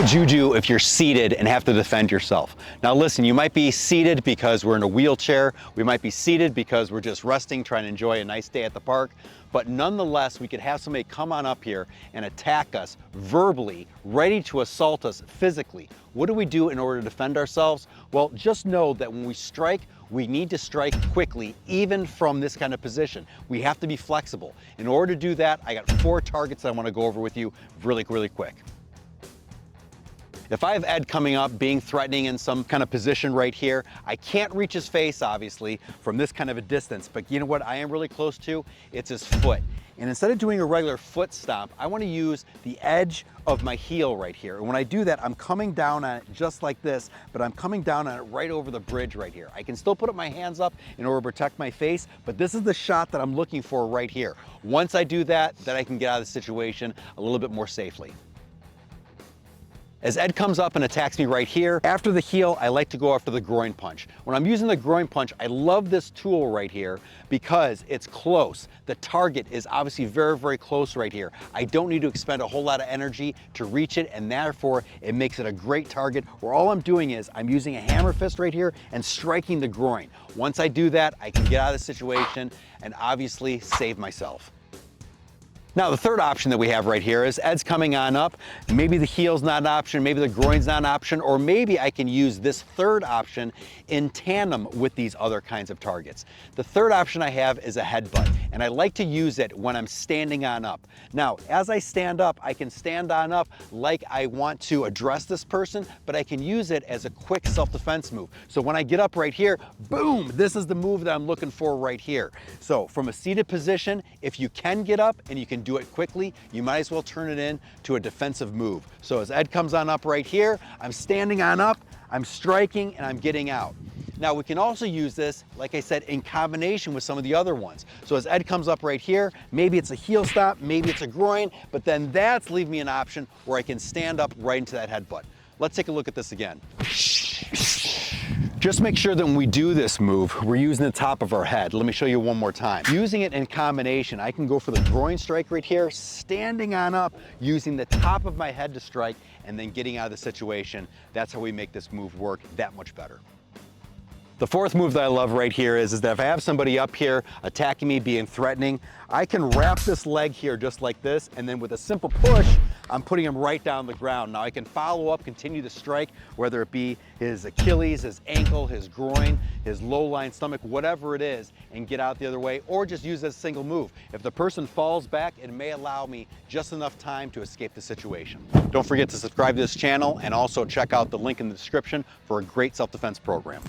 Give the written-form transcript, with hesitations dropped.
would you do if you're seated and have to defend yourself? Now listen, you might be seated because we're in a wheelchair. We might be seated because we're just resting, trying to enjoy a nice day at the park. But nonetheless, we could have somebody come on up here and attack us verbally, ready to assault us physically. What do we do in order to defend ourselves? Well, just know that when we strike, we need to strike quickly, even from this kind of position. We have to be flexible. In order to do that, I got 4 targets I want to go over with you really quick. If I have Ed coming up, being threatening in some kind of position right here, I can't reach his face, obviously, from this kind of a distance, but you know what I am really close to? It's his foot. And instead of doing a regular foot stomp, I want to use the edge of my heel right here. And when I do that, I'm coming down on it just like this, but I'm coming down on it right over the bridge right here. I can still put my hands up in order to protect my face, but this is the shot that I'm looking for right here. Once I do that, then I can get out of the situation a little bit more safely. As Ed comes up and attacks me right here, after the heel, I like to go after the groin punch. When I'm using the groin punch, I love this tool right here because it's close. The target is obviously very close right here. I don't need to expend a whole lot of energy to reach it, and therefore it makes it a great target where all I'm doing is I'm using a hammer fist right here and striking the groin. Once I do that, I can get out of the situation and obviously save myself. Now, the third option that we have right here is Ed's coming on up. Maybe the heel's not an option, maybe the groin's not an option, or maybe I can use this third option in tandem with these other kinds of targets. The third option I have is a headbutt, and I like to use it when I'm standing on up. Now, as I stand up, I can stand on up like I want to address this person, but I can use it as a quick self-defense move. So when I get up right here, boom, this is the move that I'm looking for right here. So from a seated position, if you can get up and you can do it quickly, you might as well turn it in to a defensive move. So as Ed comes on up right here, I'm standing on up, I'm striking, and I'm getting out. Now we can also use this, like I said, in combination with some of the other ones. So as Ed comes up right here, maybe it's a heel stop, maybe it's a groin, but then that's leaving me an option where I can stand up right into that headbutt. Let's take a look at this again. Just make sure that when we do this move, we're using the top of our head. Let me show you one more time. Using it in combination, I can go for the groin strike right here, standing on up, using the top of my head to strike, and then getting out of the situation. That's how we make this move work that much better. The fourth move that I love right here is that if I have somebody up here attacking me, being threatening, I can wrap this leg here just like this, and then with a simple push, I'm putting him right down the ground. Now I can follow up, continue to strike, whether it be his Achilles, his ankle, his groin, his low-line stomach, whatever it is, and get out the other way, or just use this single move. If the person falls back, it may allow me just enough time to escape the situation. Don't forget to subscribe to this channel and also check out the link in the description for a great self-defense program.